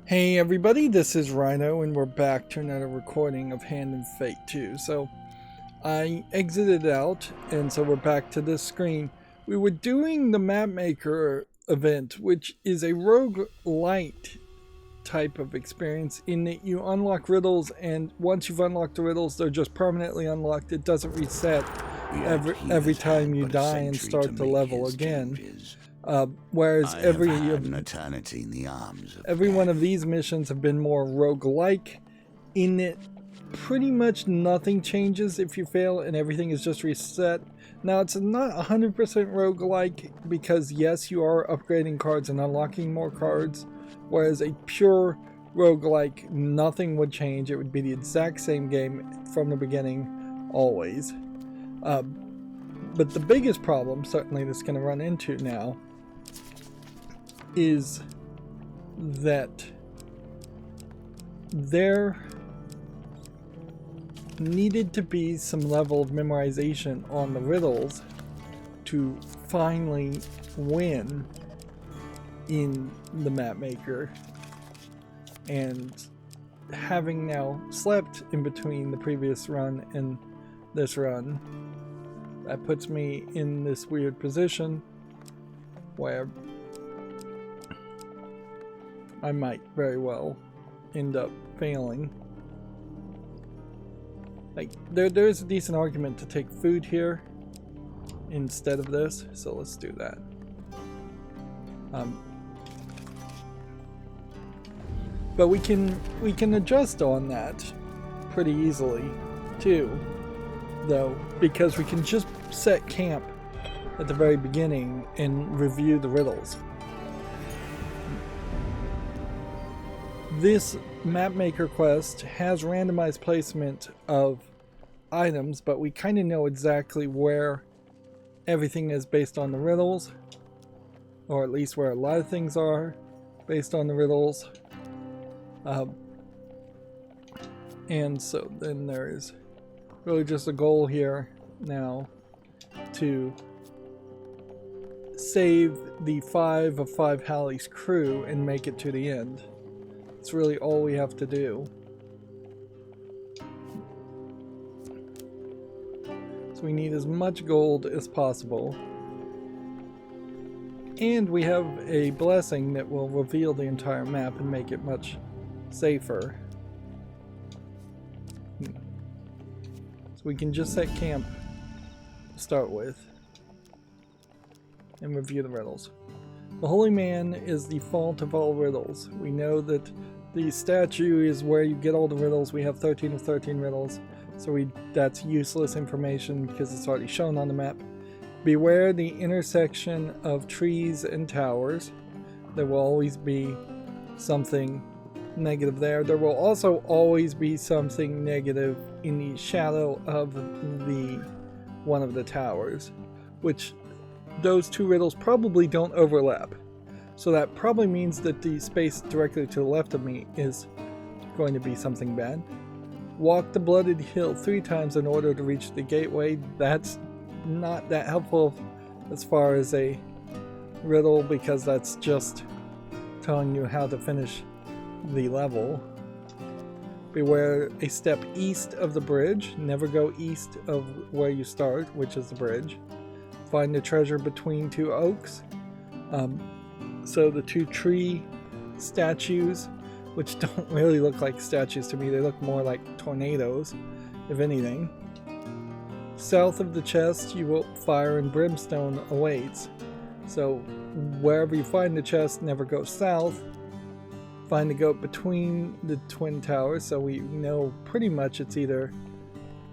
Hey everybody, this is Rydo and we're back to another recording of Hand and Fate 2. So I exited out and so we're back to this screen. We were doing the map maker event, which is a roguelite type of experience in that you unlock riddles, and once you've unlocked the riddles, they're just permanently unlocked. It doesn't reset every time you die and start the level again. Whereas every one of these missions have been more roguelike in that pretty much nothing changes if you fail and everything is just reset. Now it's not 100% roguelike because yes, you are upgrading cards and unlocking more cards, whereas a pure roguelike, nothing would change. It would be the exact same game from the beginning, always. But the biggest problem, certainly that's going to run into now, is that there needed to be some level of memorization on the riddles to finally win in the map maker. And having now slept in between the previous run and this run, that puts me in this weird position where I might very well end up failing. Like, there's a decent argument to take food here instead of this, so let's do that. But we can adjust on that pretty easily too, though, because we can just set camp at the very beginning and review the riddles. This mapmaker quest has randomized placement of items, but we kind of know exactly where everything is based on the riddles, or at least where a lot of things are based on the riddles. And so then there is really just a goal here now to save the 5 of 5 Halley's crew and make it to the end. It's really all we have to do. So we need as much gold as possible. And we have a blessing that will reveal the entire map and make it much safer. So we can just set camp to start with and review the riddles. The Holy Man is the fault of all riddles. We know that the statue is where you get all the riddles. We have 13 of 13 riddles, so that's useless information because it's already shown on the map. Beware the intersection of trees and towers. There will always be something negative there. There will also always be something negative in the shadow of one of the towers, which those two riddles probably don't overlap. So that probably means that the space directly to the left of me is going to be something bad. Walk the blooded hill 3 times in order to reach the gateway. That's not that helpful as far as a riddle, because that's just telling you how to finish the level. Beware a step east of the bridge. Never go east of where you start, which is the bridge. Find the treasure between 2 oaks. So the 2 tree statues, which don't really look like statues to me, they look more like tornadoes, if anything. South of the chest, you will fire and brimstone awaits. So wherever you find the chest, never go south. Find the goat between the twin towers, so we know pretty much it's either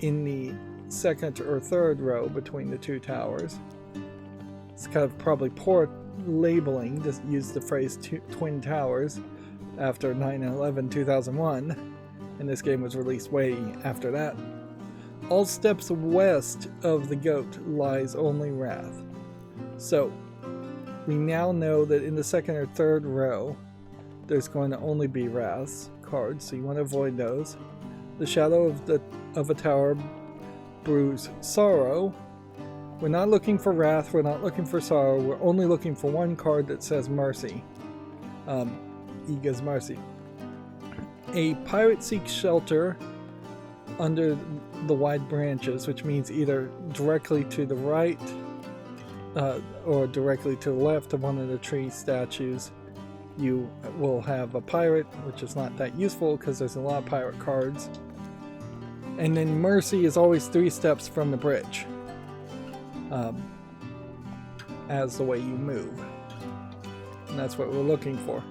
in the 2nd or 3rd row between the 2 towers. It's kind of probably poor labeling to use the phrase twin towers after 9/11/2001, and this game was released way after that. All steps west of the goat lies only wrath. So we now know that in the 2nd or 3rd row there's going to only be wraths cards, so you want to avoid those. The shadow of a tower brews sorrow. We're not looking for wrath, we're not looking for sorrow, we're only looking for one card that says mercy. Iga's mercy. A pirate seeks shelter under the wide branches, which means either directly to the right or directly to the left of one of the tree statues. You will have a pirate, which is not that useful because there's a lot of pirate cards. And then mercy is always 3 steps from the bridge as the way you move. And that's what we're looking for.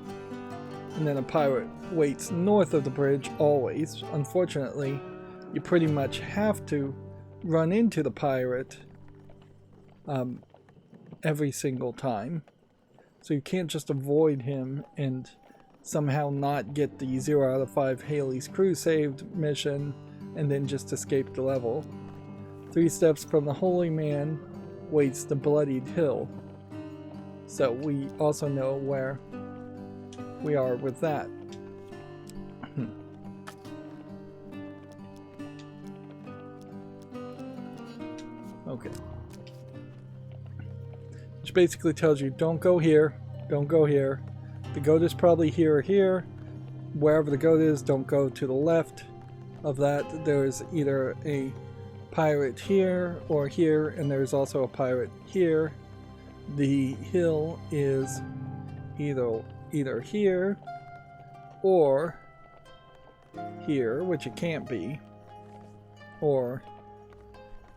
And then a pirate waits north of the bridge always. Unfortunately, you pretty much have to run into the pirate every single time. So you can't just avoid him and somehow not get the 0 out of 5 Haley's Crew saved mission and then just escape the level. 3 steps from the holy man waits the bloodied hill. So we also know where we are with that. Okay. Which basically tells you don't go here, don't go here. The goat is probably here or here. Wherever the goat is, don't go to the left of that. There's either a pirate here or here, and there's also a pirate here. The hill is either here or here, which it can't be, or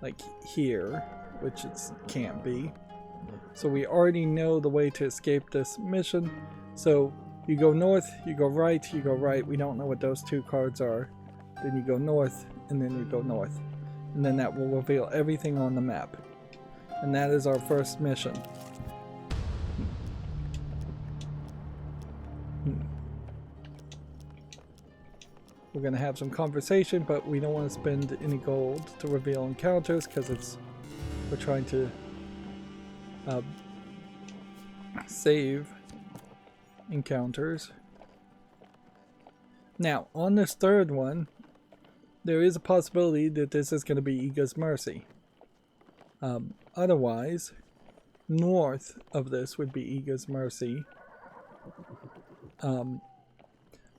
like here, which it can't be. So we already know the way to escape this mission. So you go north, you go right, you go right. We don't know what those 2 cards are. Then you go north, and then you go north. And then that will reveal everything on the map. And that is our first mission. We're going to have some conversation, but we don't want to spend any gold to reveal encounters because we're trying to save encounters. Now, on this third one, there is a possibility that this is going to be Iga's Mercy. Otherwise, north of this would be Iga's Mercy.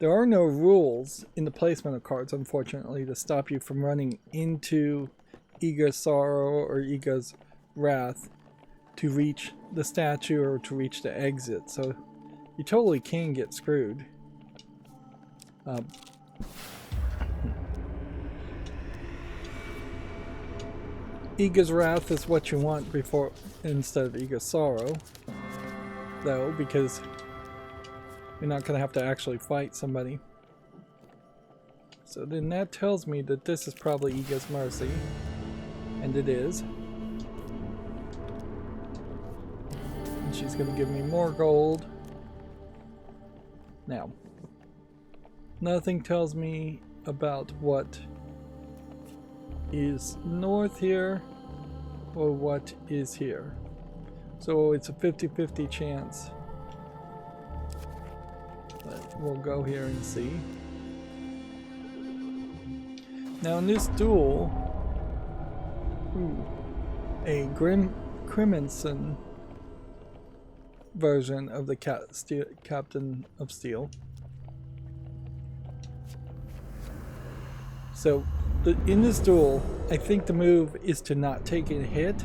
There are no rules in the placement of cards, unfortunately, to stop you from running into Iga's Sorrow or Iga's Wrath to reach the statue or to reach the exit. So you totally can get screwed. Iga's Wrath is what you want before instead of Iga's Sorrow, though, because you're not going to have to actually fight somebody. So then that tells me that this is probably Iga's Mercy, and it is. And she's going to give me more gold. Now, nothing tells me about what is north here or what is here. So it's a 50-50 chance. But we'll go here and see. Now in this duel, a Crimson version of the Captain of Steel. So in this duel, I think the move is to not take a hit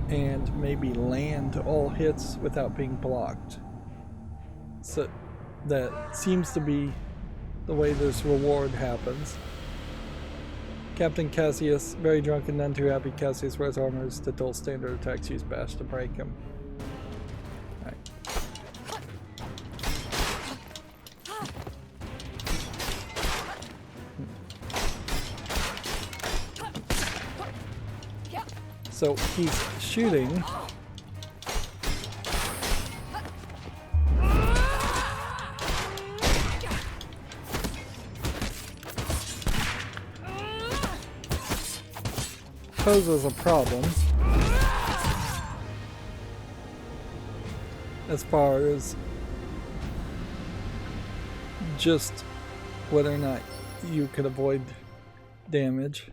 and maybe land all hits without being blocked. So that seems to be the way this reward happens. Captain Cassius, very drunk and none too happy. Cassius wears armors to dull standard attacks, use bash to break him. Alright. So he's shooting. Poses a problem as far as just whether or not you could avoid damage.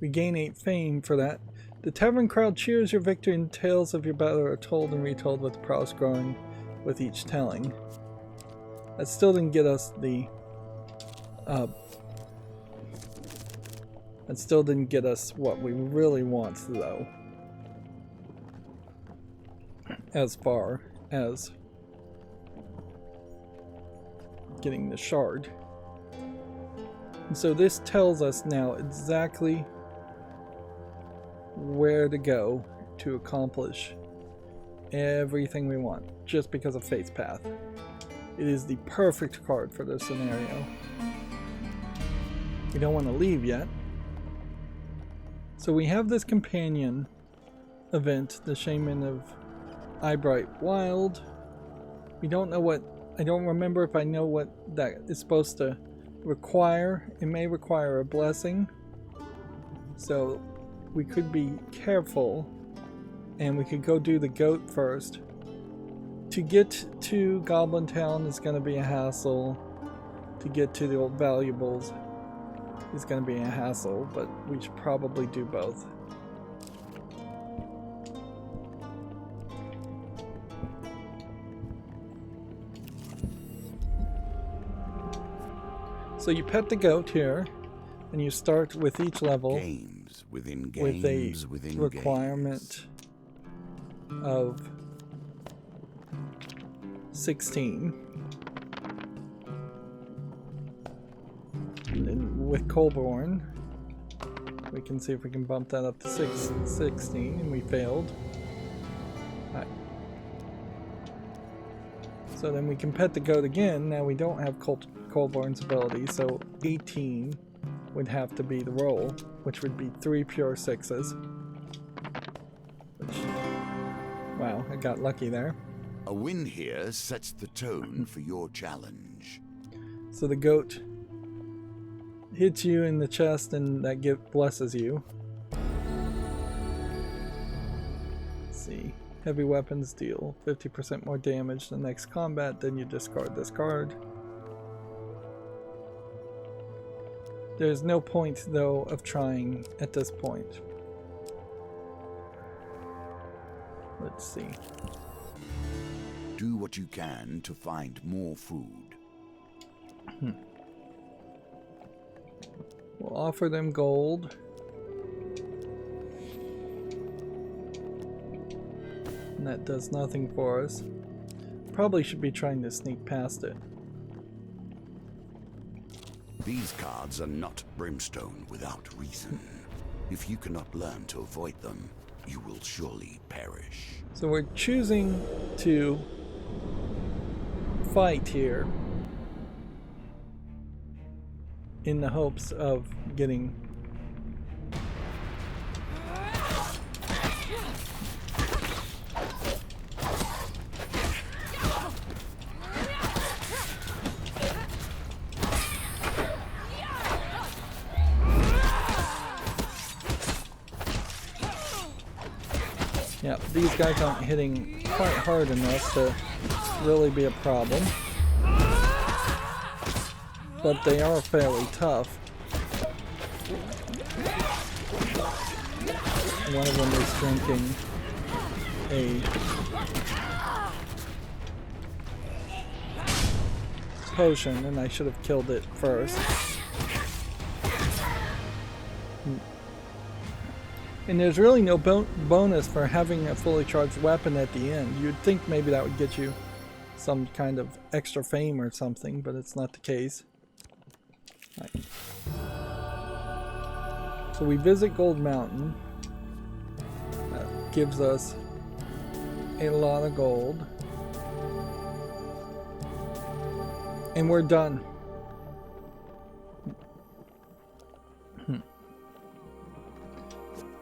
We gain 8 fame for that. The tavern crowd cheers your victory and tales of your battle are told and retold with the prowess growing. with each telling. That still didn't get us the that still didn't get us what we really want, though, as far as getting the shard. And so this tells us now exactly where to go to accomplish everything we want, just because of Fate's Path. It is the perfect card for this scenario. We don't want to leave yet. So we have this companion event, the Shaman of Eyebright Wild. We don't know what, I don't remember if I know what that is supposed to require. It may require a blessing. So we could be careful, and we could go do the goat first. To get to Goblin Town is going to be a hassle. To get to the old valuables is going to be a hassle, but we should probably do both. So you pet the goat here, and you start with each level games within with a within requirement of 16. And then with Colborn, we can see if we can bump that up to 16, and we failed. Right. So then we can pet the goat again. Now we don't have Colborn's ability, so 18 would have to be the roll, which would be 3 pure 6s. Which, wow, I got lucky there. A win here sets the tone for your challenge. So the goat hits you in the chest, and that gift blesses you. Let's see. Heavy weapons deal 50% more damage the next combat, then you discard this card. There's no point, though, of trying at this point. Let's see. Do what you can to find more food. We'll offer them gold. And that does nothing for us. Probably should be trying to sneak past it. These cards are not brimstone without reason. If you cannot learn to avoid them, you will surely perish. So we're choosing to fight here in the hopes of getting yeah, these guys aren't hitting quite hard enough to really be a problem. But they are fairly tough. One of them is drinking a potion, and I should have killed it first. And there's really no bonus for having a fully charged weapon at the end. You'd think maybe that would get you some kind of extra fame or something, but it's not the case. Right. So we visit Gold Mountain. That gives us a lot of gold. And we're done.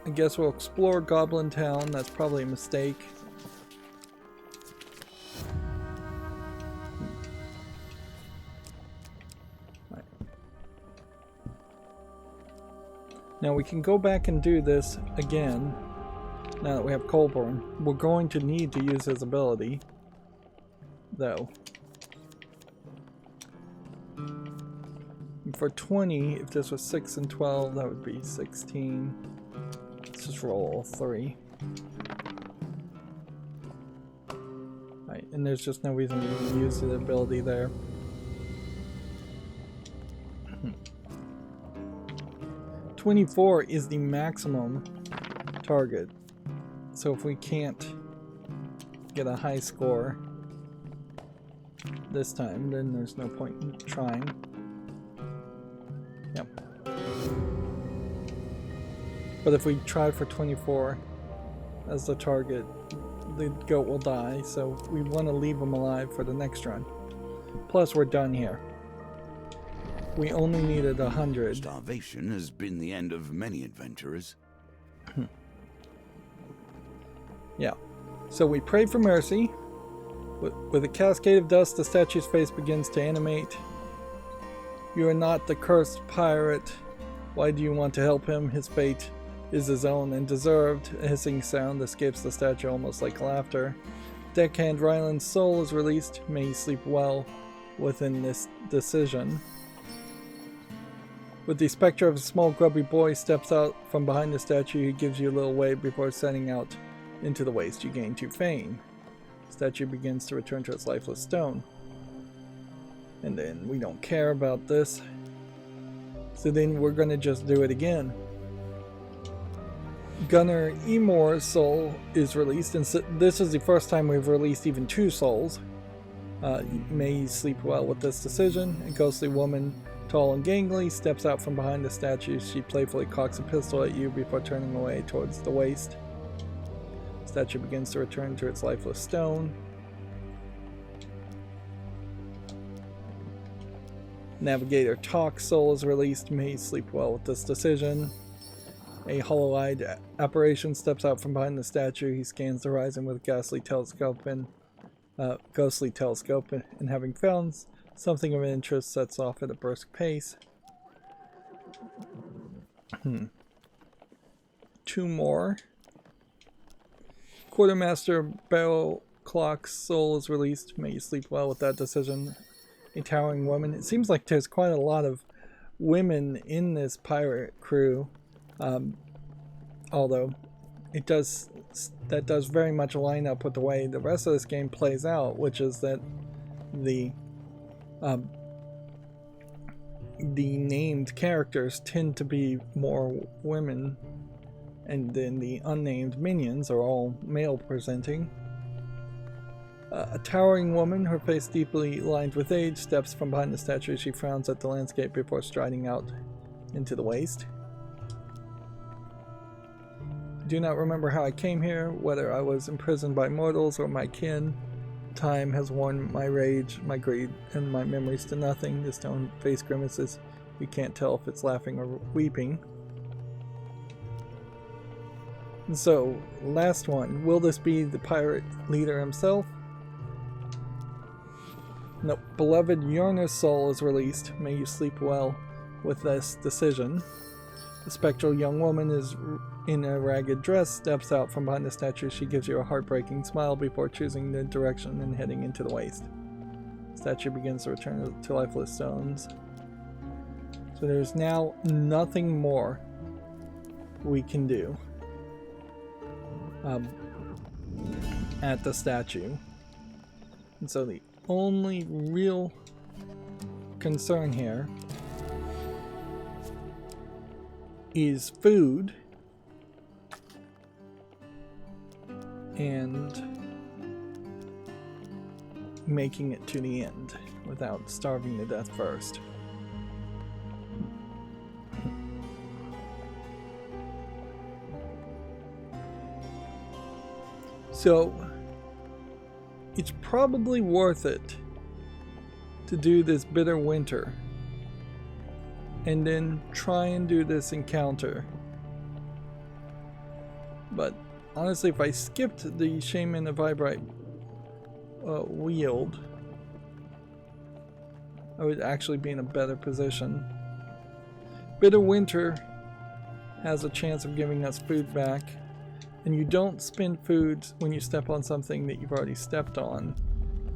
I guess we'll explore Goblin Town. That's probably a mistake. Right. Now we can go back and do this again. Now that we have Colborn, we're going to need to use his ability, though. And for 20, if this was 6 and 12, that would be 16. Let's just roll 3. Right. and there's just no reason to use the ability there. 24 is the maximum target. So if we can't get a high score this time, then there's no point in trying. Yep. But if we try for 24 as the target, the goat will die, so we want to leave him alive for the next run. Plus, we're done here. We only needed 100. Starvation has been the end of many adventurers. Yeah. So we pray for mercy. With a cascade of dust, the statue's face begins to animate. You are not the cursed pirate. Why do you want to help him? His fate is his own and deserved. A hissing sound escapes the statue, almost like laughter. Deckhand Ryland's soul is released. May he sleep well within this decision. With the specter of a small grubby boy steps out from behind the statue, he gives you a little wave before setting out into the waste. You gain 2 fame. The statue begins to return to its lifeless stone. And then we don't care about this. So then we're going to just do it again. Gunnar Emor's soul is released, and so this is the first time we've released even 2 souls. May you sleep well with this decision. A ghostly woman, tall and gangly, steps out from behind the statue. She playfully cocks a pistol at you before turning away towards the waste. The statue begins to return to its lifeless stone. Navigator Talk soul is released. May you sleep well with this decision. A hollow-eyed apparition steps out from behind the statue. He scans the horizon with a ghostly telescope, and having found something of interest, sets off at a brisk pace. 2 more. Quartermaster Barrel Clock's soul is released. May you sleep well with that decision. A towering woman. It seems like there's quite a lot of women in this pirate crew. Although that does very much line up with the way the rest of this game plays out, which is that the named characters tend to be more women, and then the unnamed minions are all male presenting. A towering woman, her face deeply lined with age, steps from behind the statue. She frowns at the landscape before striding out into the waste. Do not remember how I came here, whether I was imprisoned by mortals or my kin. Time has worn my rage, my greed, and my memories to nothing. The stone face grimaces. You can't tell if it's laughing or weeping. And so, last one. Will this be the pirate leader himself? No. Beloved Yorna's soul is released. May you sleep well with this decision. The spectral young woman is in a ragged dress, steps out from behind the statue. She gives you a heartbreaking smile before choosing the direction and heading into the waste. The statue begins to return to lifeless stones. So there's now nothing more we can do at the statue. And so the only real concern here is food and making it to the end without starving to death first. So it's probably worth it to do this bitter winter and then try and do this encounter. But honestly, if I skipped the Shaman of Vibrite wield, I would actually be in a better position. Bitter Winter has a chance of giving us food back, and you don't spend food when you step on something that you've already stepped on,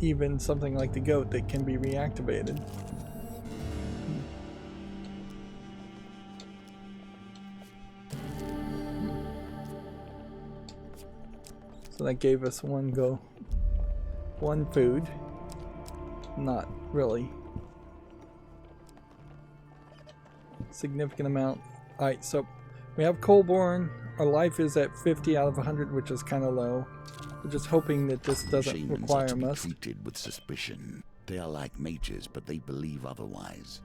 even something like the goat that can be reactivated. So that gave us one 1 food. Not really. Significant amount. Alright, so we have Colborne. Our life is at 50 out of 100, which is kind of low. We're just hoping that this doesn't Shamans require are to be us. treated with suspicion. They are like mages, but they believe otherwise.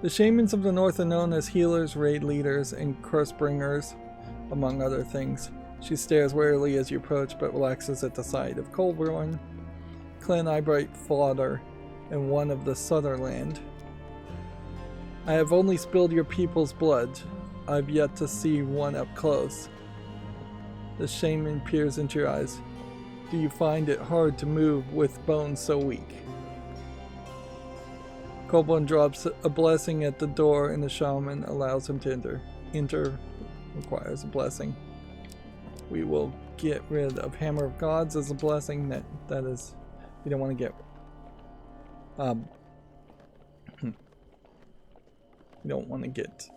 The shamans of the north are known as healers, raid leaders, and curse bringers, among other things. She stares warily as you approach, but relaxes at the sight of Colborne, Clan Eyebright Fodder, and one of the Sutherland. I have only spilled your people's blood. I've yet to see one up close. The shaman peers into your eyes. Do you find it hard to move with bones so weak? Colborne drops a blessing at the door and the shaman allows him to enter. Enter requires a blessing. We will get rid of Hammer of Gods as a blessing. That is, you don't want to get you don't want to get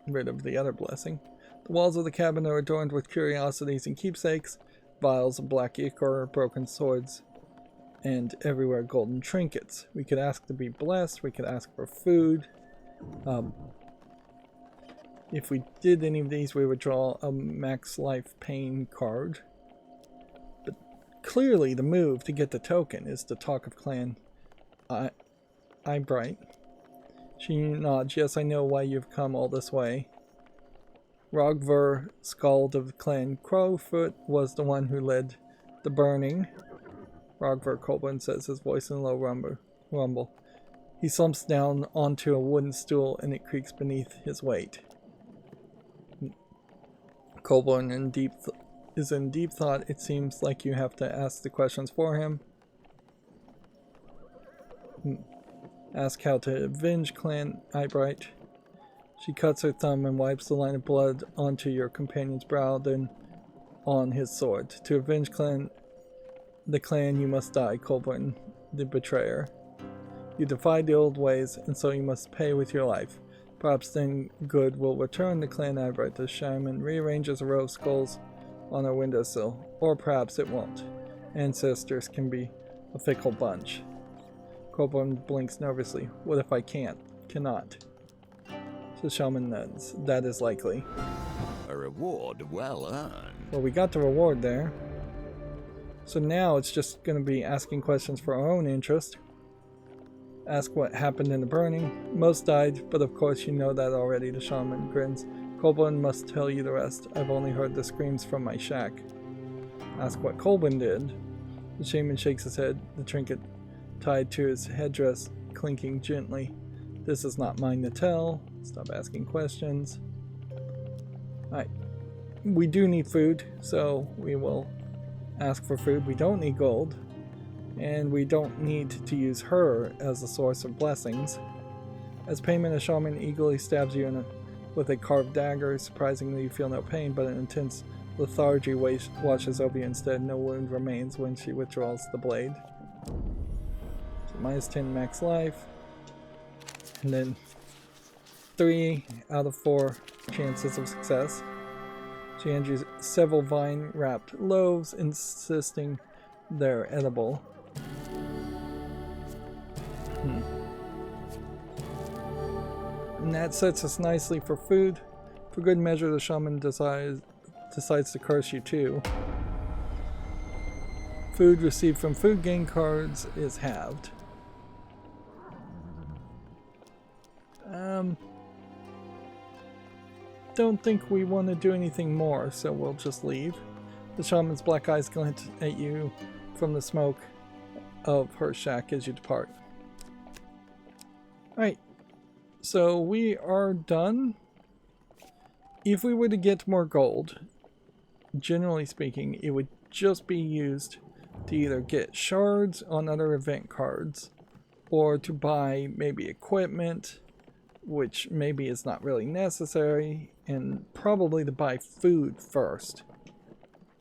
rid of the other blessing. The walls of the cabin are adorned with curiosities and keepsakes, vials of black ichor, broken swords, and everywhere golden trinkets. We could ask to be blessed, we could ask for food. If we did any of these, we would draw a max life pain card. But clearly the move to get the token is to talk of Clan Eyebright. She nods. Yes, I know why you've come all this way. Rogver, Skald of Clan Crowfoot, was the one who led the burning. Rogver, Colborne says, his voice in a low rumble. He slumps down onto a wooden stool and it creaks beneath his weight. Colborne is in deep thought. It seems like you have to ask the questions for him. Ask how to avenge Clan Eyebright. She cuts her thumb and wipes the line of blood onto your companion's brow, then on his sword. To avenge the clan, you must die, Colborne, the betrayer. You defied the old ways, and so you must pay with your life. Perhaps then good will return to Clan Eyebright. The shaman rearranges a row of skulls on her windowsill, or perhaps it won't. Ancestors can be a fickle bunch. Colborne blinks nervously. What if I cannot? The shaman nods. That is likely. A reward well earned. Well, we got the reward there. So now it's just going to be asking questions for our own interest. Ask what happened in the burning. Most died, but of course you know that already, the shaman grins. Colborne must tell you the rest. I've only heard the screams from my shack. Ask what Colborne did. The shaman shakes his head, the trinket tied to his headdress clinking gently. This is not mine to tell. Stop asking questions. Alright. We do need food, so we will ask for food. We don't need gold. And we don't need to use her as a source of blessings. As payment, a shaman eagerly stabs you with a carved dagger. Surprisingly, you feel no pain, but an intense lethargy washes over you instead. No wound remains when she withdraws the blade. So minus 10 max life. And then 3 out of 4 chances of success. She hands you several vine-wrapped loaves, insisting they're edible. And that sets us nicely for food. For good measure, the shaman decides to curse you too. Food received from food gain cards is halved. Don't think we want to do anything more, so we'll just leave. The shaman's black eyes glint at you from the smoke of her shack as you depart. Alright, so we are done. If we were to get more gold, generally speaking, it would just be used to either get shards on other event cards, or to buy maybe equipment, which maybe is not really necessary, and probably to buy food first.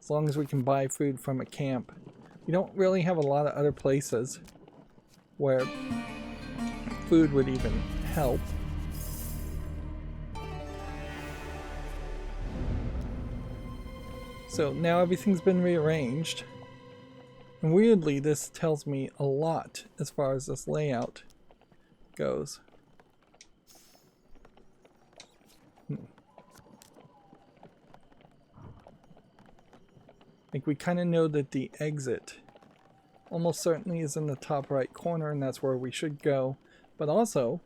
As long as we can buy food from a camp. We don't really have a lot of other places where food would even help. So now everything's been rearranged. And weirdly, this tells me a lot as far as this layout goes. Like, we kind of know that the exit almost certainly is in the top right corner, and that's where we should go. But also,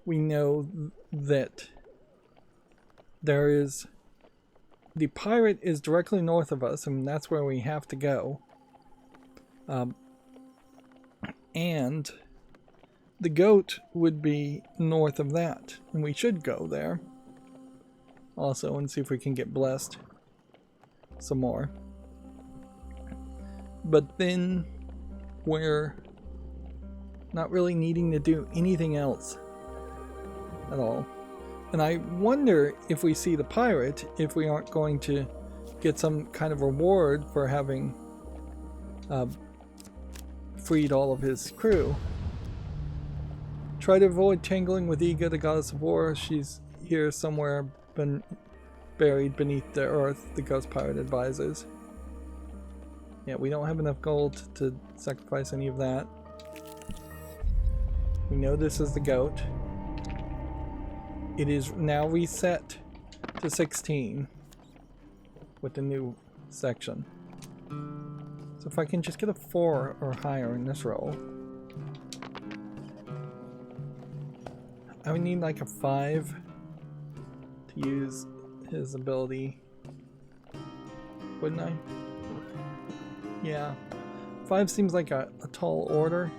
we know that there is... the pirate is directly north of us, and that's where we have to go. And the goat would be north of that, and we should go there also and see if we can get blessed some more. But then we're not really needing to do anything else at all. And I wonder if we see the pirate, if we aren't going to get some kind of reward for having freed all of his crew. Try to avoid tangling with Ega, the goddess of war. She's here somewhere buried beneath the earth, the ghost pirate advises. Yeah, we don't have enough gold to sacrifice any of that. We know this is the goat. It is now reset to 16 with the new section. So if I can just get a 4 or higher in this roll. I would need like a 5 to use his ability. Wouldn't I? Yeah. 5 seems like a tall order.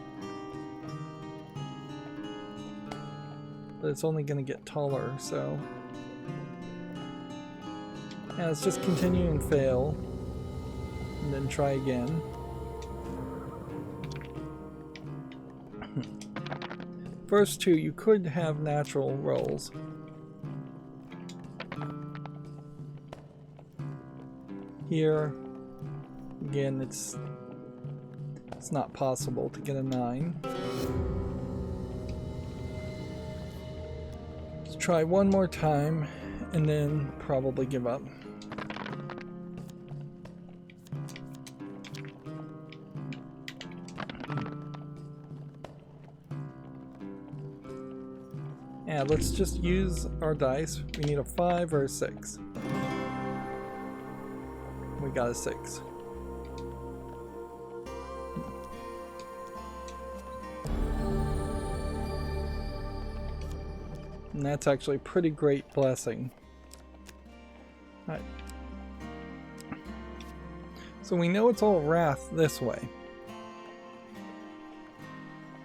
But it's only going to get taller, so... yeah, let's just continue and fail. And then try again. First two, you could have natural rolls. Here, again, it's not possible to get a 9. Let's try one more time and then probably give up. Yeah, let's just use our dice. We need a 5 or a 6. We got a 6. And that's actually a pretty great blessing. Alright. So we know it's all wrath this way.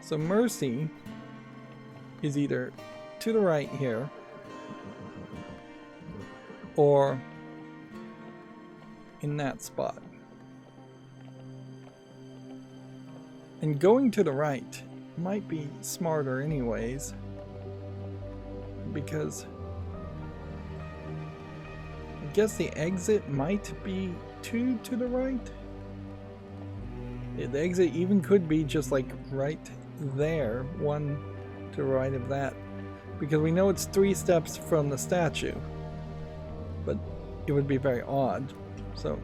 So mercy is either to the right here or in that spot. And going to the right might be smarter anyways, because I guess the exit might be 2 to the right. Yeah, the exit even could be just like right there, 1 to the right of that, because we know it's 3 steps from the statue, but it would be very odd. So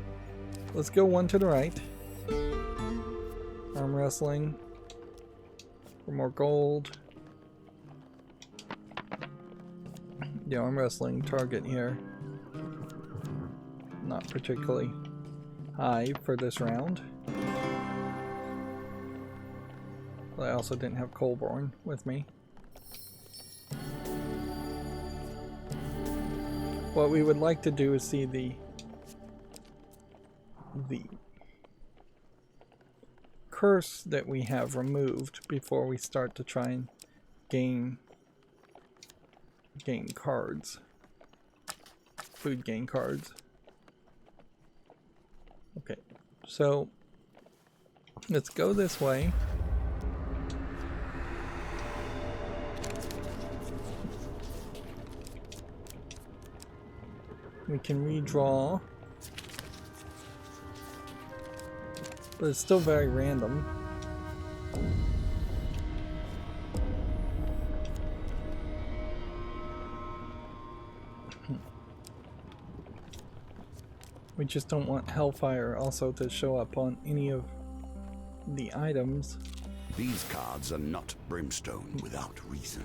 let's go 1 to the right. Arm wrestling for more gold. The arm wrestling target here, not particularly high for this round. But I also didn't have Colborne with me. What we would like to do is see the curse that we have removed before we start to try and gain cards. Food gain cards. Okay, so let's go this way. We can redraw, but it's still very random. We just don't want Hellfire also to show up on any of the items. These cards are not brimstone without reason.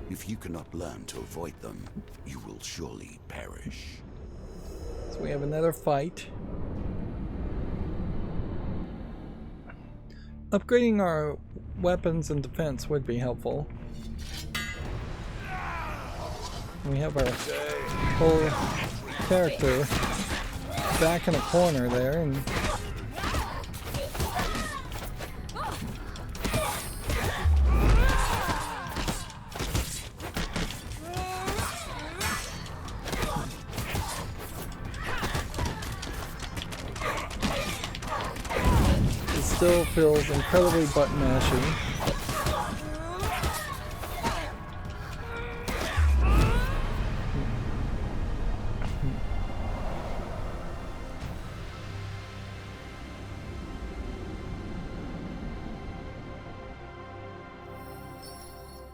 If you cannot learn to avoid them, you will surely perish. So we have another fight. Upgrading our weapons and defense would be helpful. We have our whole character back in a corner there, and it still feels incredibly button mashing.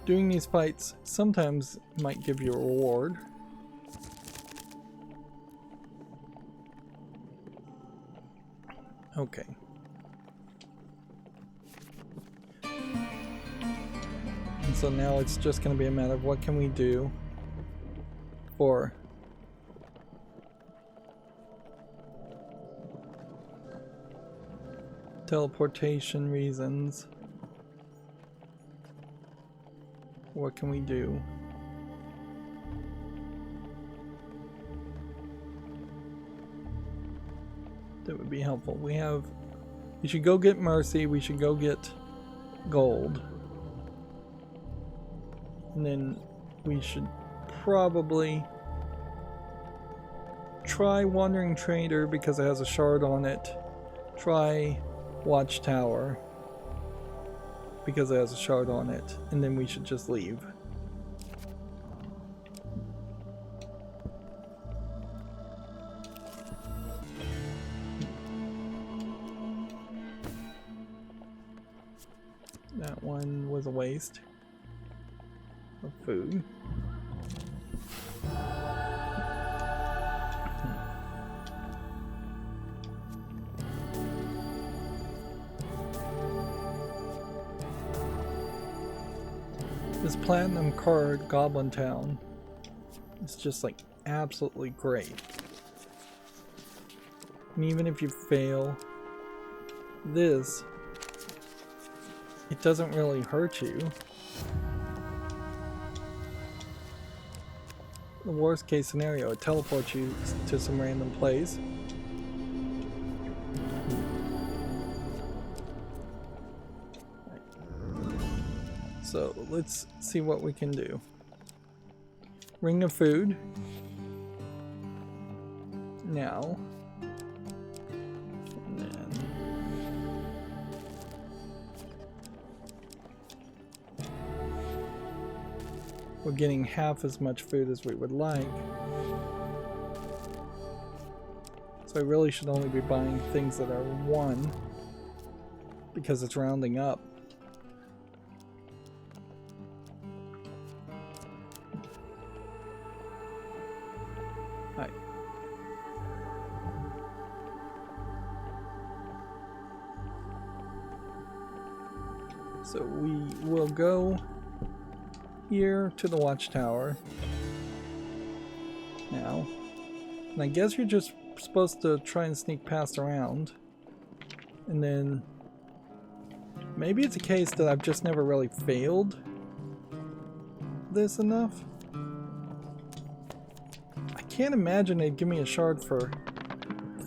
Doing these fights sometimes might give you a reward. Okay. And so now it's just going to be a matter of what can we do for teleportation reasons. What can we do? That would be helpful. We should go get mercy, we should go get gold. And then we should probably try Wandering Trader because it has a shard on it. Try Watchtower because it has a shard on it, and then we should just leave. That one was a waste of food. This platinum card, Goblin Town, is just like absolutely great. And even if you fail this, it doesn't really hurt you. The worst case scenario, it teleports you to some random place. So let's see what we can do. Ring of food. Now. And then. We're getting half as much food as we would like. So I really should only be buying things that are 1 because it's rounding up. So we will go here to the Watchtower now. And I guess you're just supposed to try and sneak past around. And then maybe it's a case that I've just never really failed this enough. I can't imagine they'd give me a shard for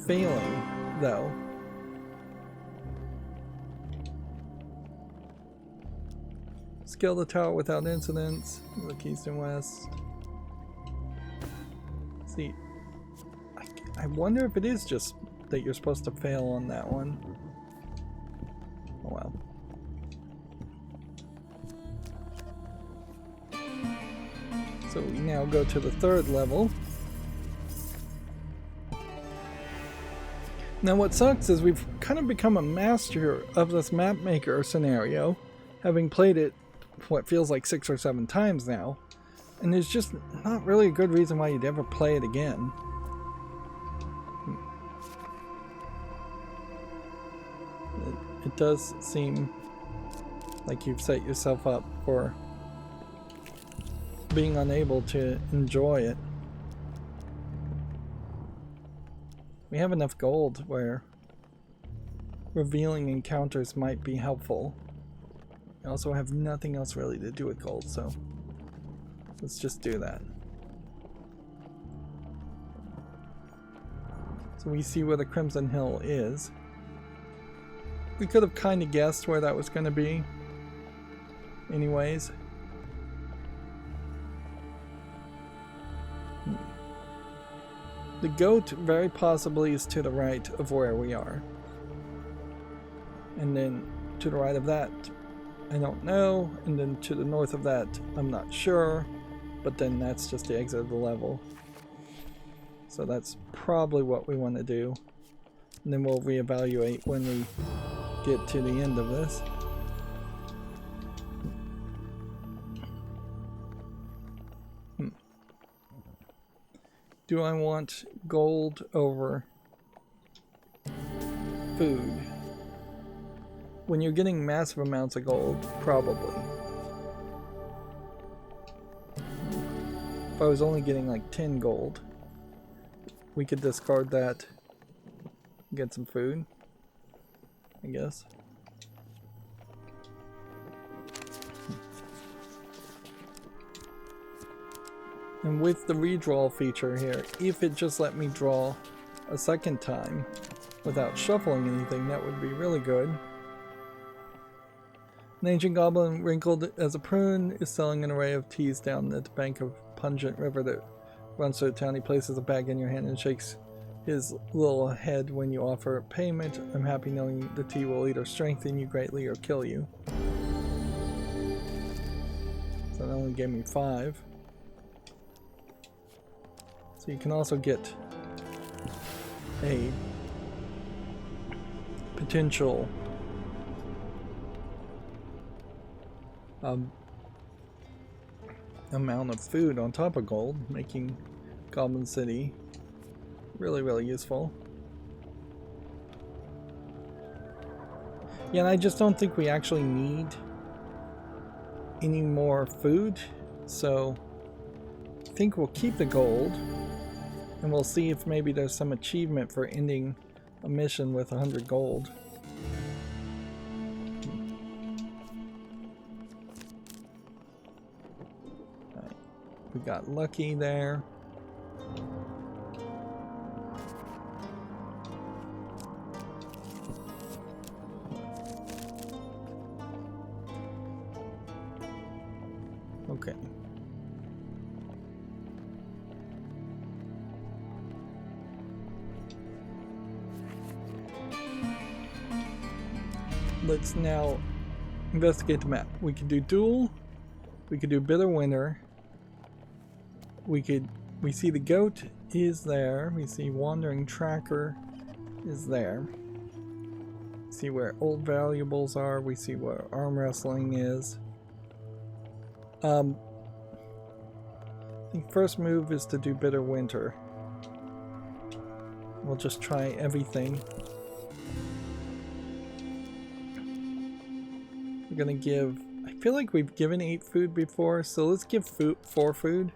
failing, though. Scale the tower without incidents. Look east and west. See, I wonder if it is just that you're supposed to fail on that one. Oh well. So we now go to the 3rd level. Now what sucks is we've kind of become a master of this map maker scenario, having played it what feels like 6 or 7 times now, and there's just not really a good reason why you'd ever play it again. it does seem like you've set yourself up for being unable to enjoy it. We have enough gold where revealing encounters might be helpful. We also have nothing else really to do with gold, so let's just do that. So we see where the Crimson Hill is. We could have kind of guessed where that was going to be. Anyways. The goat very possibly is to the right of where we are. And then to the right of that, I don't know. And then to the north of that, I'm not sure. But then that's just the exit of the level. So that's probably what we want to do. And then we'll reevaluate when we get to the end of this. Do I want gold over food? When you're getting massive amounts of gold, probably. If I was only getting like 10 gold, we could discard that, get some food, I guess. And with the redraw feature here, if it just let me draw a second time without shuffling anything, that would be really good. An ancient goblin wrinkled as a prune is selling an array of teas down at the bank of pungent river that runs through the town. He places a bag in your hand and shakes his little head when you offer payment. I'm happy knowing the tea will either strengthen you greatly or kill you. So that only gave me 5. So you can also get a potential amount of food on top of gold, making Goblin City really, really useful. Yeah, and I just don't think we actually need any more food, so I think we'll keep the gold, and we'll see if maybe there's some achievement for ending a mission with 100 gold. Right. We got lucky there. Okay. Let's now investigate the map. We could do duel. We could do bitter winter. We see the goat is there. We see wandering tracker is there. See where old valuables are. We see where arm wrestling is. I think first move is to do bitter winter. We'll just try everything. We're gonna give, I feel like we've given 8 food before, so let's give 4 food.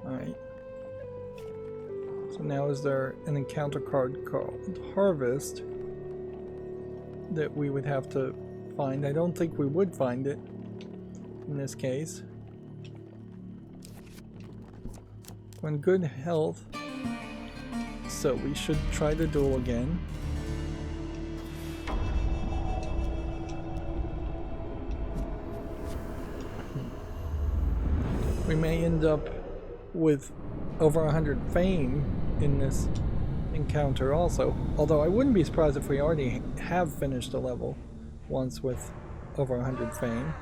Alright. So now is there an encounter card called Harvest that we would have to find? I don't think we would find it in this case. We're in good health, so we should try the duel again. We may end up with over 100 fame in this encounter also, although I wouldn't be surprised if we already have finished a level once with over 100 fame.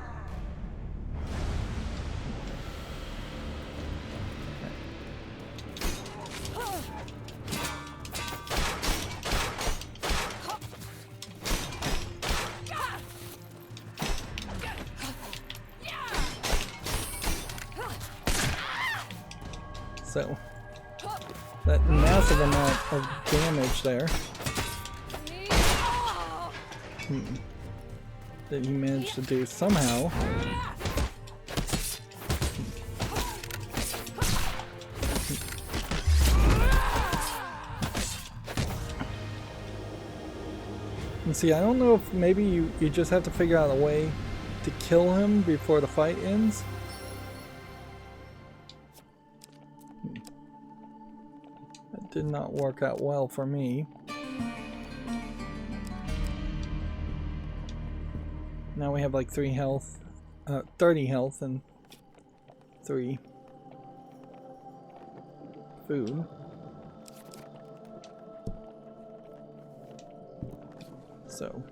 So that massive amount of damage there. That he managed to do somehow. And see, I don't know if maybe you just have to figure out a way to kill him before the fight ends. That did not work out well for me. Now we have like 30 health and 3 food. So,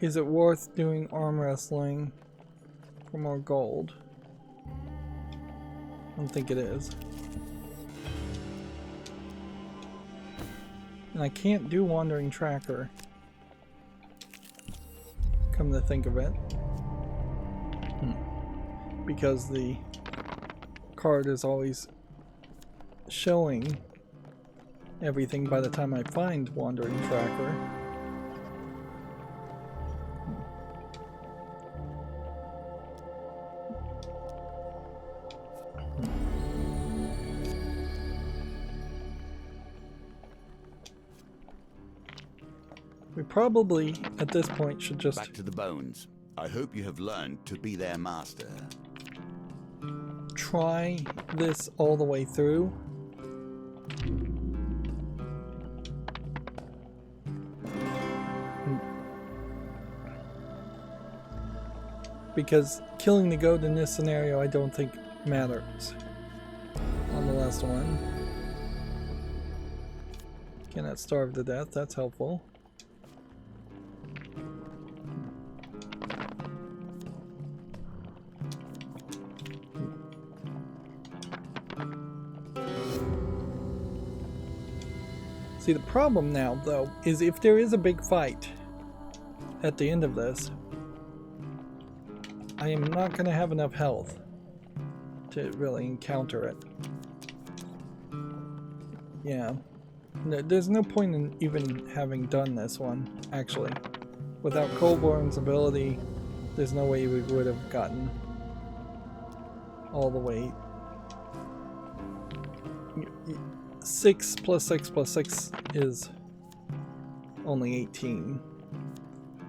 is it worth doing arm wrestling for more gold? I don't think it is. And I can't do wandering tracker. Come to think of it. Because the card is always showing everything by the time I find wandering tracker. We probably, at this point, should just... Back to the bones. I hope you have learned to be their master. Try this all the way through. Because killing the goat in this scenario I don't think matters. On the last one. Cannot starve to death, that's helpful. See, the problem now, though, is if there is a big fight at the end of this, I am not going to have enough health to really encounter it. Yeah. There's no point in even having done this one, actually. Without Colborne's ability, there's no way we would have gotten all the way. 6 plus 6 plus 6 is only 18.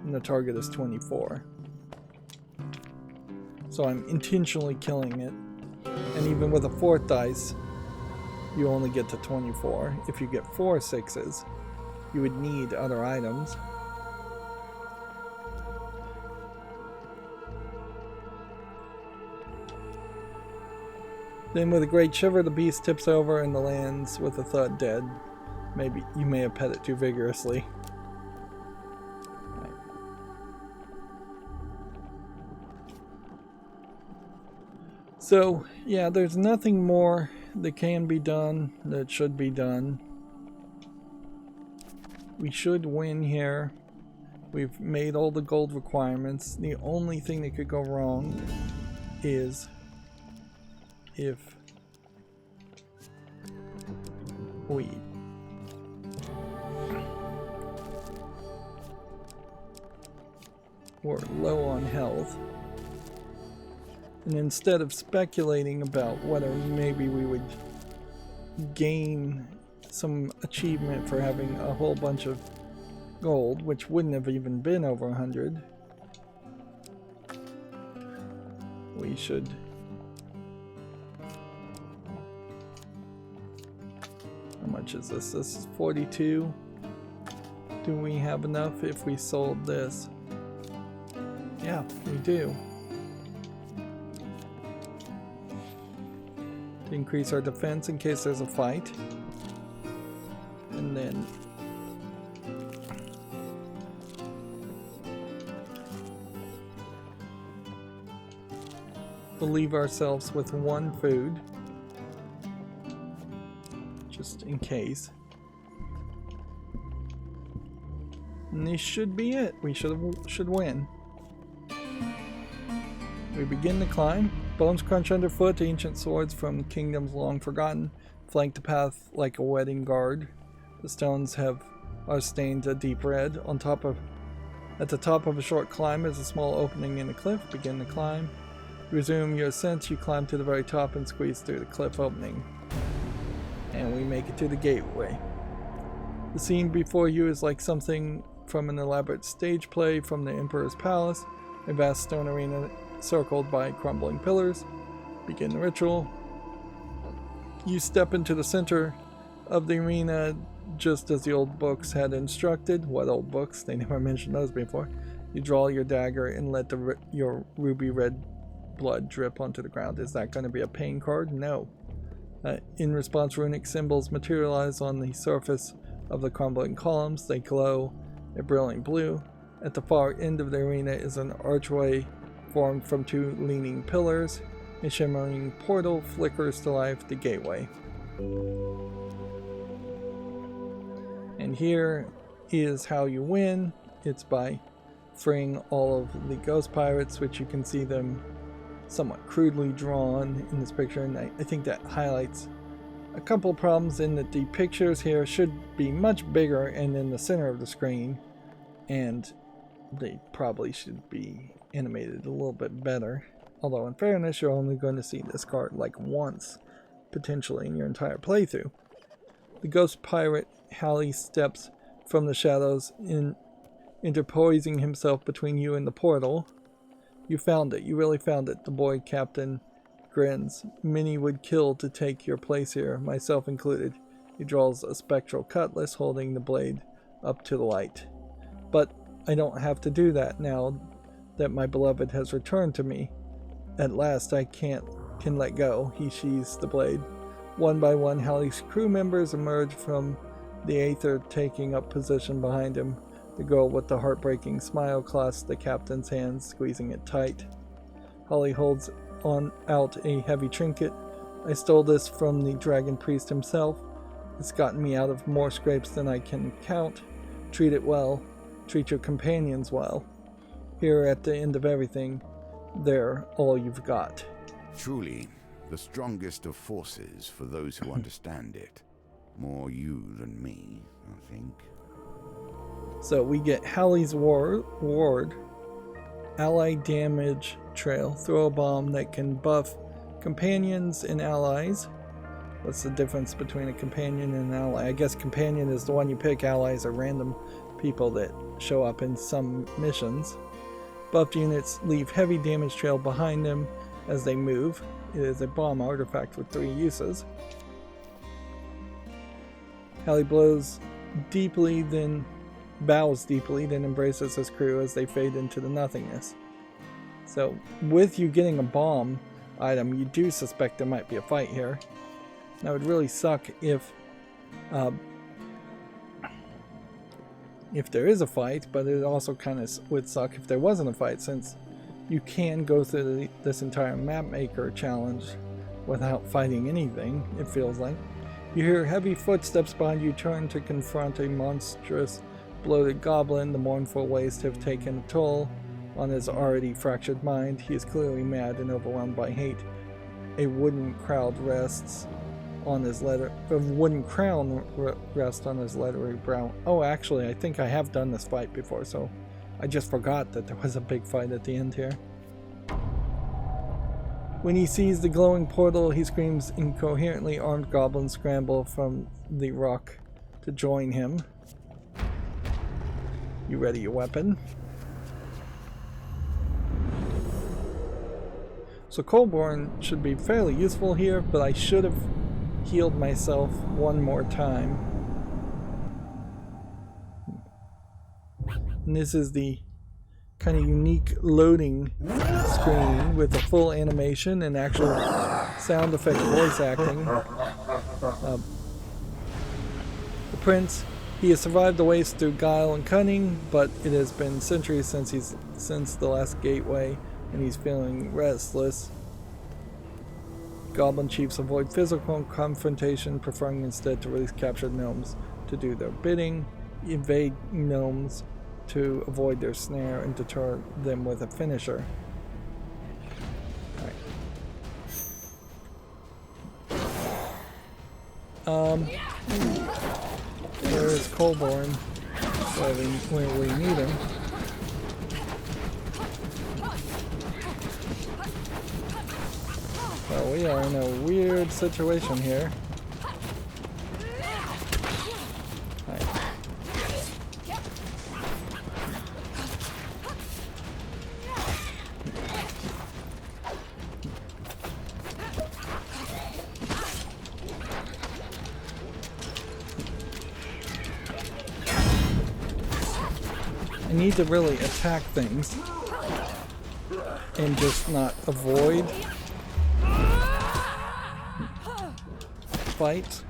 And the target is 24. So I'm intentionally killing it. And even with a 4th dice, you only get to 24. If you get 4 6s, you would need other items. Then with a great shiver, the beast tips over and the lands with a thud dead. Maybe you may have pet it too vigorously. So, yeah, there's nothing more that can be done, that should be done. We should win here. We've made all the gold requirements. The only thing that could go wrong is if we were low on health. And instead of speculating about whether maybe we would gain some achievement for having a whole bunch of gold, which wouldn't have even been over 100, we should how much is this? This is 42. Do we have enough if we sold this? Yeah, we do. To increase our defense in case there's a fight. And then we'll leave ourselves with 1 food. Just in case. And this should be it. We should win. We begin the climb. Bones crunch underfoot, ancient swords from kingdoms long forgotten flank the path like a wedding guard. The stones are stained a deep red. At the top of a short climb is a small opening in the cliff. Begin the climb. Resume your ascent. You climb to the very top and squeeze through the cliff opening. And we make it to the gateway. The scene before you is like something from an elaborate stage play from the Emperor's Palace, a vast stone arena circled by crumbling pillars. Begin the ritual. You step into the center of the arena just as the old books had instructed. What old books? They never mentioned those before. You draw your dagger and let your ruby red blood drip onto the ground. Is that going to be a pain card? No. In response, runic symbols materialize on the surface of the crumbling columns. They glow a brilliant blue. At the far end of the arena is an archway formed from two leaning pillars. A shimmering portal flickers to life, the gateway. And here is how you win. It's by freeing all of the ghost pirates, which you can see them somewhat crudely drawn in this picture, and I think that highlights a couple of problems in that the pictures here should be much bigger and in the center of the screen, and they probably should be animated a little bit better. Although in fairness, you're only going to see this card like once, potentially in your entire playthrough. The ghost pirate Hallie steps from the shadows, interposing himself between you and the portal. You found it. You really found it. The boy captain grins. Many would kill to take your place here, myself included. He draws a spectral cutlass, holding the blade up to the light. But I don't have to do that now that my beloved has returned to me. At last I can let go. He sheathes the blade. One by one, Hallie's crew members emerge from the aether, taking up position behind him. The girl with the heartbreaking smile clasps the captain's hand, squeezing it tight. Hallie holds out a heavy trinket. I stole this from the dragon priest himself. It's gotten me out of more scrapes than I can count. Treat it well. Treat your companions well. Here at the end of everything, they're all you've got. Truly, the strongest of forces for those who understand it. More you than me, I think. So we get Hallie's ward, ally damage trail, throw a bomb that can buff companions and allies. What's the difference between a companion and an ally? I guess companion is the one you pick, allies are random people that show up in some missions. Buffed units leave heavy damage trail behind them as they move. It is a bomb artifact with 3 uses. Hallie bows deeply, then embraces his crew as they fade into the nothingness. So, with you getting a bomb item, you do suspect there might be a fight here. Now, it would really suck if there is a fight, but it also kind of would suck if there wasn't a fight, since you can go through this entire map maker challenge without fighting anything, it feels like. You hear heavy footsteps behind you, turn to confront a monstrous, bloated goblin. The mournful waste have taken a toll on his already fractured mind. He is clearly mad and overwhelmed by hate. A wooden crown rests on his leathery brow. Oh, actually, I think I have done this fight before, so I just forgot that there was a big fight at the end here. When he sees the glowing portal, he screams incoherently. Armed goblins scramble from the rock to join him. You ready your weapon? So Colborne should be fairly useful here, but I should have healed myself one more time. And this is the kind of unique loading screen with a full animation and actual sound effect voice acting. The prince, he has survived the waste through guile and cunning, but it has been centuries since the last gateway, and he's feeling restless. Goblin chiefs avoid physical confrontation, preferring instead to release captured gnomes to do their bidding, evade gnomes to avoid their snare, and deter them with a finisher. Alright. Where is Colborne? Where we need him. Well, we are in a weird situation here. Right. I need to really attack things and just not avoid fights.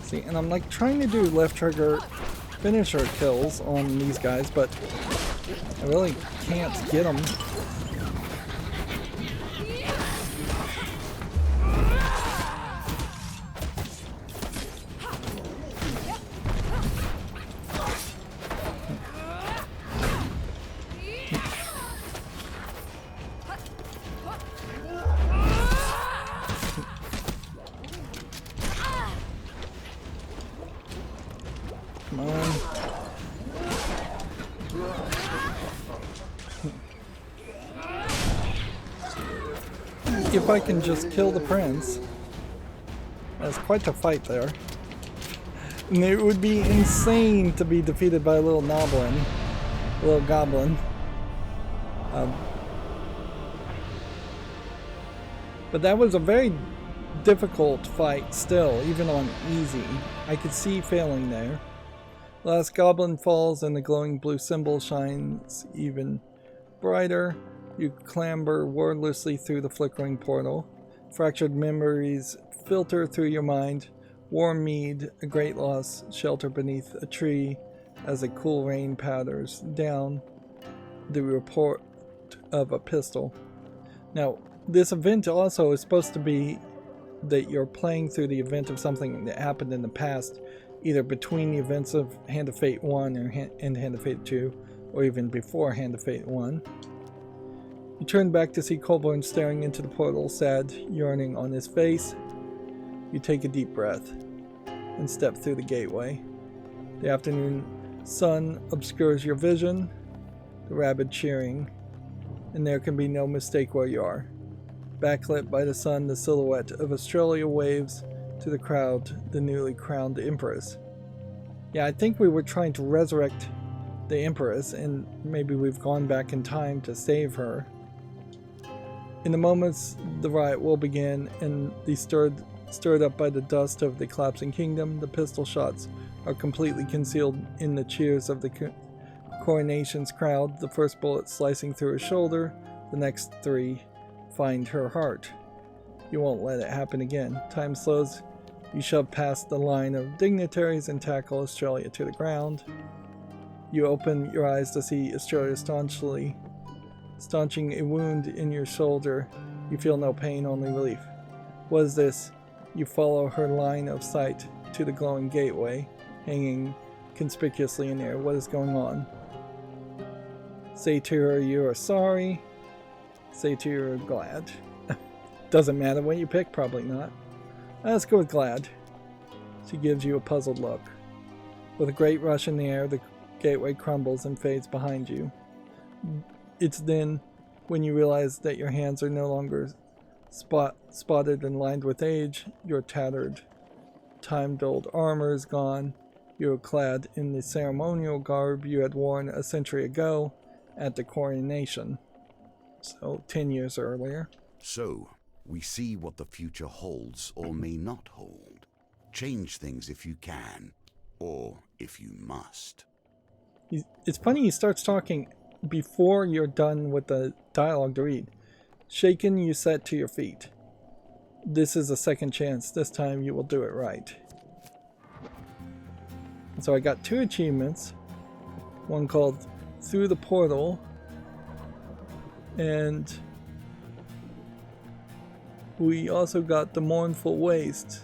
See, and I'm like trying to do left trigger finisher kills on these guys, but I really can't get them. Come on. If I can just kill the prince. That's quite a fight there. And it would be insane to be defeated by a little goblin. But that was a very difficult fight still, even on easy. I could see failing there. Last goblin falls and the glowing blue symbol shines even brighter. You clamber wordlessly through the flickering portal. Fractured memories filter through your mind. Warm mead, a great loss, shelter beneath a tree as a cool rain patters down. The report of a pistol. Now, this event also is supposed to be that you're playing through the event of something that happened in the past, either between the events of Hand of Fate 1 and Hand of Fate 2, or even before Hand of Fate 1. You turn back to see Colborne staring into the portal, sad yearning on his face. You take a deep breath and step through the gateway. The afternoon sun obscures your vision, the rabid cheering, and there can be no mistake where you are. Backlit by the sun, the silhouette of Australia waves to the crowd, the newly crowned Empress. Yeah, I think we were trying to resurrect the Empress, and maybe we've gone back in time to save her. In the moments, the riot will begin, and the stirred up by the dust of the collapsing kingdom, the pistol shots are completely concealed in the cheers of the coronation's crowd, the first bullet slicing through her shoulder, the next three find her heart. You won't let it happen again. Time slows. You shove past the line of dignitaries and tackle Australia to the ground. You open your eyes to see Australia staunching a wound in your shoulder. You feel no pain, only relief. What is this? You follow her line of sight to the glowing gateway, hanging conspicuously in air. What is going on? Say to her you are sorry. Say to her you're glad. Doesn't matter what you pick, probably not. Let's go with glad. She gives you a puzzled look. With a great rush in the air, the gateway crumbles and fades behind you. It's then when you realize that your hands are no longer spotted and lined with age. Your tattered, time-dulled armor is gone. You are clad in the ceremonial garb you had worn a century ago at the coronation. So, 10 years earlier. So, we see what the future holds or may not hold. Change things if you can, or if you must. It's funny, he starts talking before you're done with the dialogue to read. Shaken, you set to your feet. This is a second chance. This time you will do it right. So I got 2 achievements. One called Through the Portal, and we also got The Mournful Waste.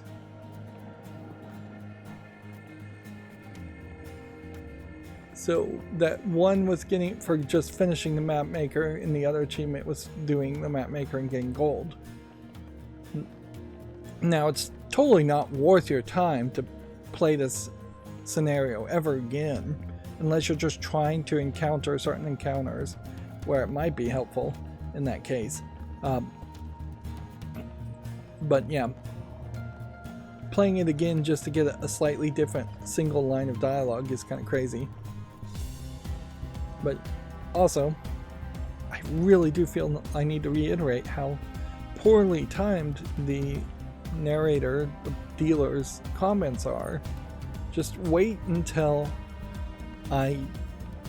So that one was getting for just finishing the map maker, and the other achievement was doing the map maker and getting gold. Now it's totally not worth your time to play this scenario ever again, unless you're just trying to encounter certain encounters where it might be helpful in that case. But yeah, playing it again just to get a slightly different single line of dialogue is kind of crazy. But also, I really do feel I need to reiterate how poorly timed the narrator, the dealer's comments are. Just wait until I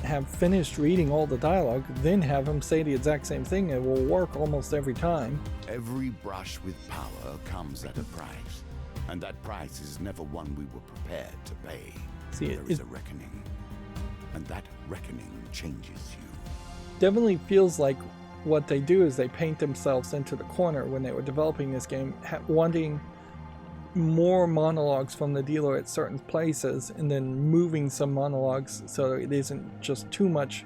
have finished reading all the dialogue, then have him say the exact same thing. It will work almost every time. Every brush with power comes at a price, and that price is never one we were prepared to pay. See, there is a reckoning, and that reckoning changes you. Definitely feels like what they do is they paint themselves into the corner when they were developing this game, wanting more monologues from the dealer at certain places, and then moving some monologues so it isn't just too much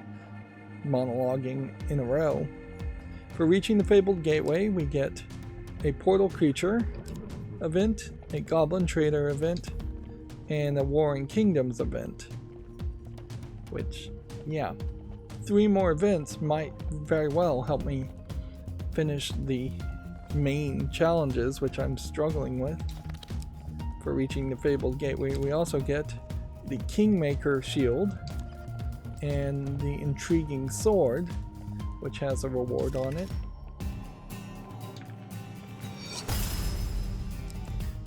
monologuing in a row. For reaching the Fabled Gateway, we get a Portal Creature event, a Goblin Trader event, and a Warring Kingdoms event. Which, yeah, 3 more events might very well help me finish the main challenges, which I'm struggling with. For reaching the Fabled Gateway, we also get the Kingmaker Shield and the Intriguing Sword, which has a reward on it.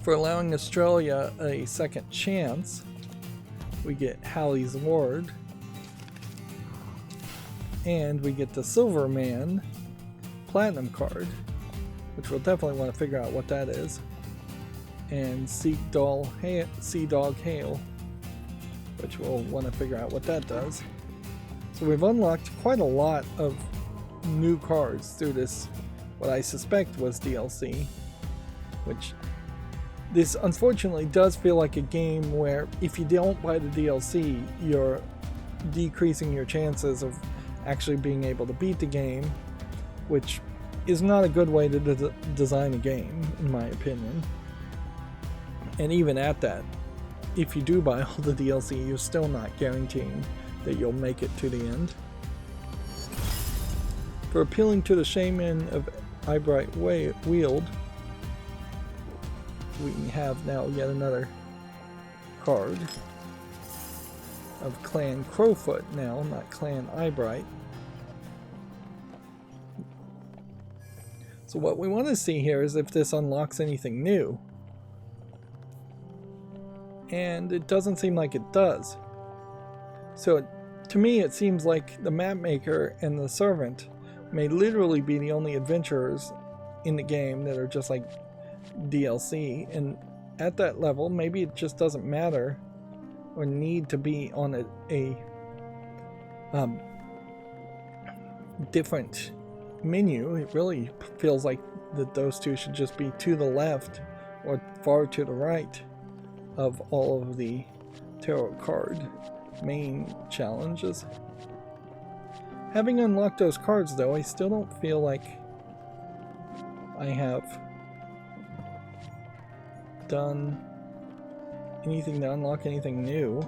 For allowing Australia a second chance, we get Hallie's Ward, and we get the Silverman Platinum card, which we'll definitely want to figure out what that is, and Sea Dog Hail, which we'll want to figure out what that does. So we've unlocked quite a lot of new cards through this, what I suspect was DLC, which this unfortunately does feel like a game where if you don't buy the DLC, you're decreasing your chances of actually being able to beat the game, which is not a good way to design a game, in my opinion. And even at that, if you do buy all the DLC, you're still not guaranteeing that you'll make it to the end. For appealing to the Shaman of Eyebright Weald, we have now yet another card of Clan Crowfoot now, not Clan Eyebright. So what we want to see here is if this unlocks anything new. And it doesn't seem like it does. So to me it seems like the map maker and the servant may literally be the only adventurers in the game that are just like DLC, and at that level maybe it just doesn't matter or need to be on a different menu. It really feels like that those two should just be to the left or far to the right of all of the tarot card main challenges. Having unlocked those cards though, I still don't feel like I have done anything to unlock anything new.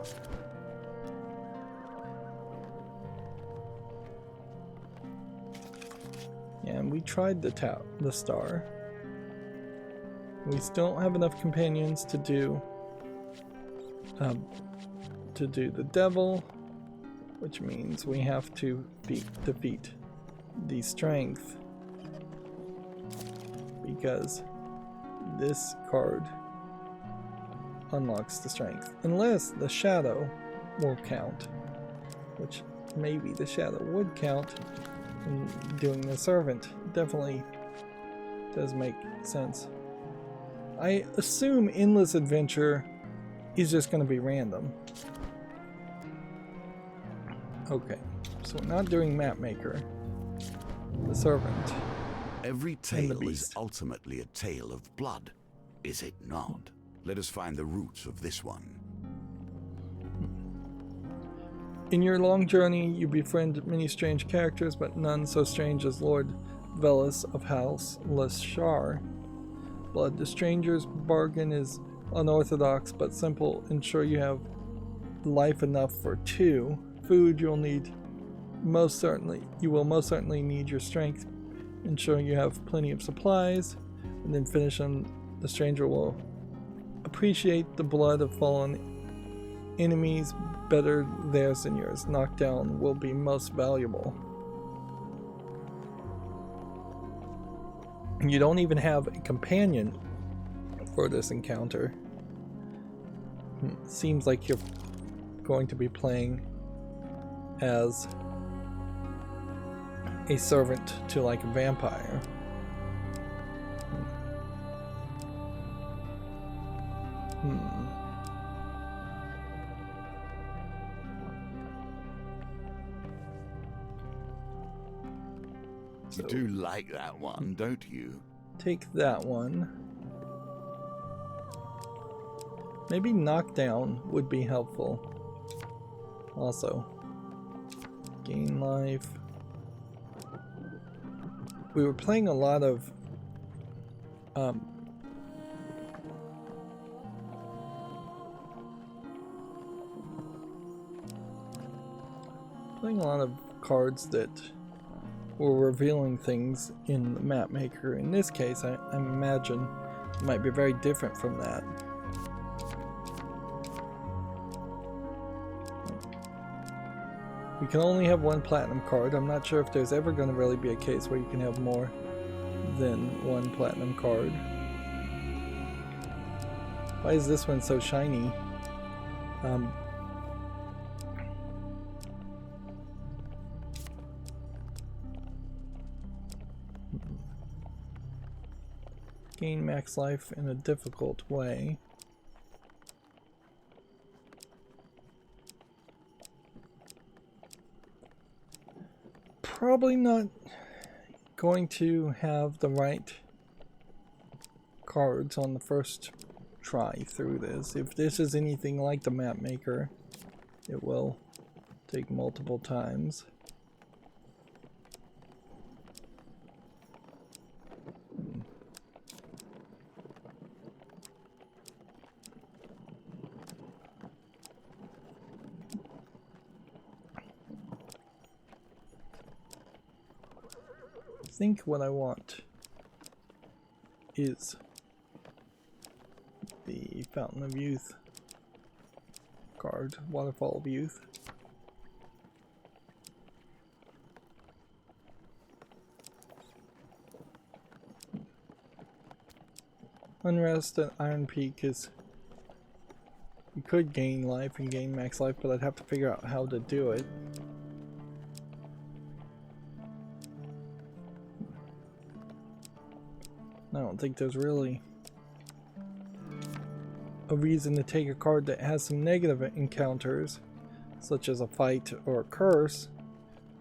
Yeah, and we tried the star. We still don't have enough companions to do the devil, which means we have to defeat the strength, because this card unlocks the strength, unless the shadow will count, which maybe the shadow would count in doing the servant. Definitely does make sense. I assume Endless Adventure is just going to be random. Okay, so we're not doing map maker. The servant. Every And the tale is beast. ultimately a tale of blood, is it not? Let us find the roots of this one. In your long journey, you befriend many strange characters, but none so strange as Lord Velas of House Lashar. Blood. The stranger's bargain is unorthodox but simple. Ensure you have life enough for 2. Food you will most certainly need your strength. Ensuring you have plenty of supplies, and then finish on the stranger will appreciate the blood of fallen enemies better theirs than yours. Knockdown will be most valuable. You don't even have a companion for this encounter. Seems like you're going to be playing as a servant to like a vampire. You do like that one, don't you? Take that one. Maybe knockdown would be helpful. Also, gain life. We were playing a lot of cards that were revealing things in the map maker. In this case, I imagine it might be very different from that. We can only have 1 platinum card. I'm not sure if there's ever going to really be a case where you can have more than 1 platinum card. Why is this one so shiny? Gain max life in a difficult way. Probably not going to have the right cards on the first try through this. If this is anything like the map maker, it will take multiple times. I think what I want is the Fountain of Youth card, Waterfall of Youth. Unrest at Iron Peak is, you could gain life and gain max life, but I'd have to figure out how to do it. I don't think there's really a reason to take a card that has some negative encounters, such as a fight or a curse,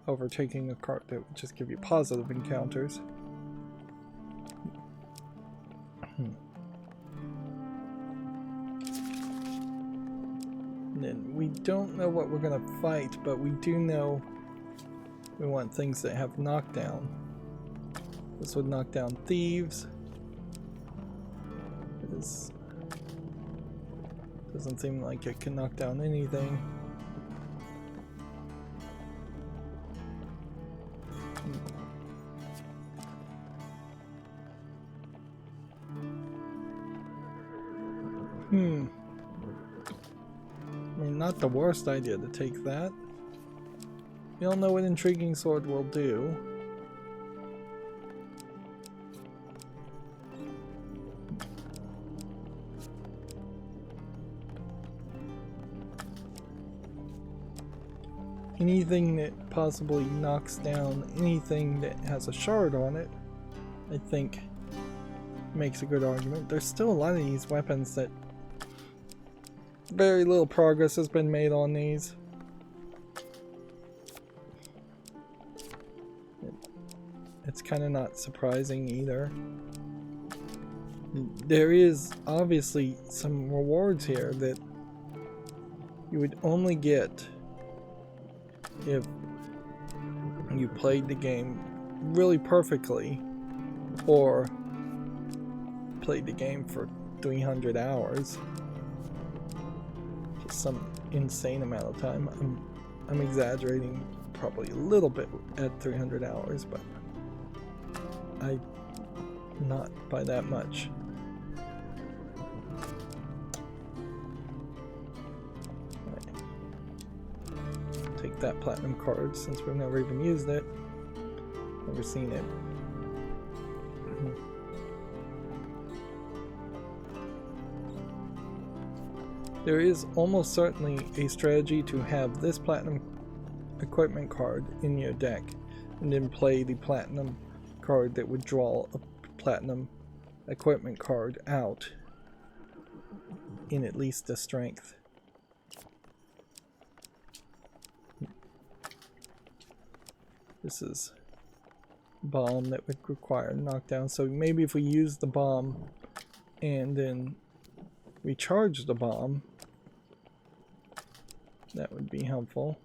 over taking a card that would just give you positive encounters. And then we don't know what we're going to fight, but we do know we want things that have knockdown. This would knock down thieves. This doesn't seem like it can knock down anything. I mean, not the worst idea to take that. You don't know what Intriguing Sword will do. Anything that possibly knocks down anything that has a shard on it, I think makes a good argument. There's still a lot of these weapons that very little progress has been made on these. It's kind of not surprising either. There is obviously some rewards here that you would only get if you played the game really perfectly or played the game for 300 hours. Just some insane amount of time. I'm exaggerating probably a little bit at 300 hours, but not by that much. Take that platinum card since we've never even used it. Never seen it. There is almost certainly a strategy to have this platinum equipment card in your deck and then play the platinum card that would draw a platinum equipment card out in at least a strength. This is bomb that would require knockdown, so maybe if we use the bomb and then recharge the bomb, that would be helpful.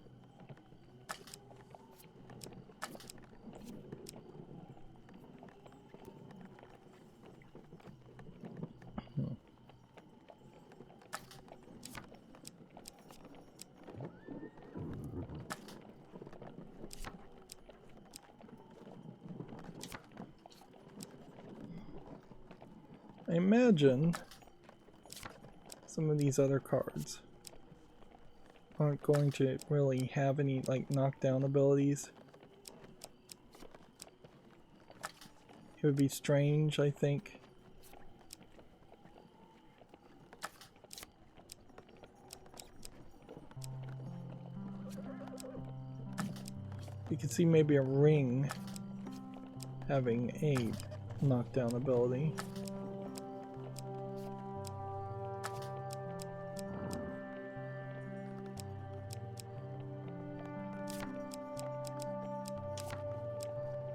I imagine some of these other cards aren't going to really have any like knockdown abilities. It would be strange, I think. You can see maybe a ring having a knockdown ability.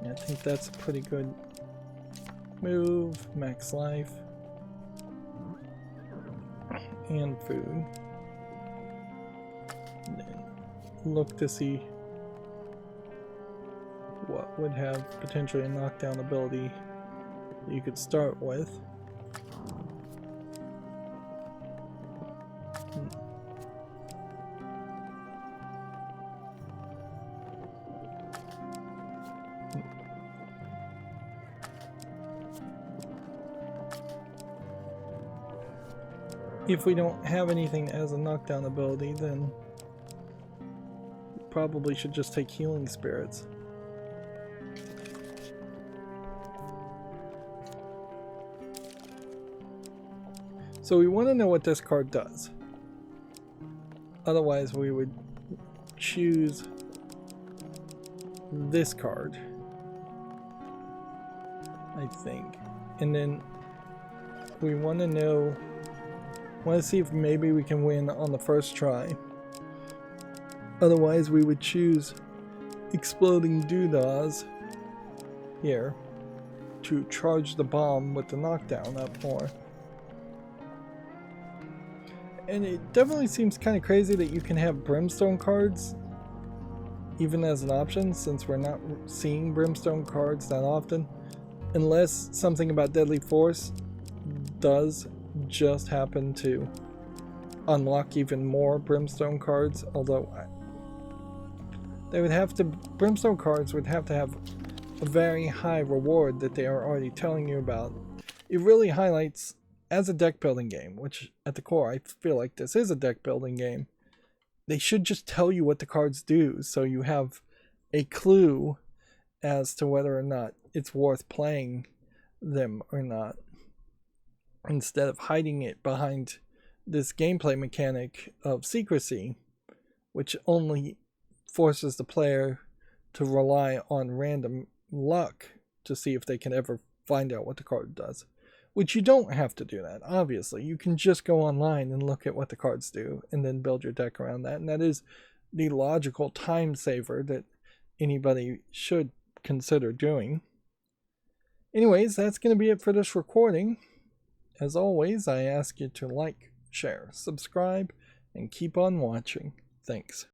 I think that's a pretty good move. Max life and food. And then look to see what would have potentially a knockdown ability you could start with. If we don't have anything as a knockdown ability, then we probably should just take healing spirits. So we want to know what this card does. Otherwise we would choose this card, I think. And then we want to know, want to see if maybe we can win on the first try. Otherwise we would choose Exploding Doodahs here to charge the bomb with the knockdown up more. And it definitely seems kind of crazy that you can have brimstone cards even as an option, since we're not seeing brimstone cards that often, unless something about Deadly Force does just happen to unlock even more brimstone cards. Although they would have to, brimstone cards would have to have a very high reward that they are already telling you about. It really highlights, as a deck building game, which at the core I feel like this is a deck building game, they should just tell you what the cards do so you have a clue as to whether or not it's worth playing them or not, instead of hiding it behind this gameplay mechanic of secrecy, which only forces the player to rely on random luck to see if they can ever find out what the card does. which you don't have to do that, obviously. You can just go online and look at what the cards do and then build your deck around that. And that is the logical time saver that anybody should consider doing. Anyways, that's going to be it for this recording. As always, I ask you to like, share, subscribe, and keep on watching. Thanks.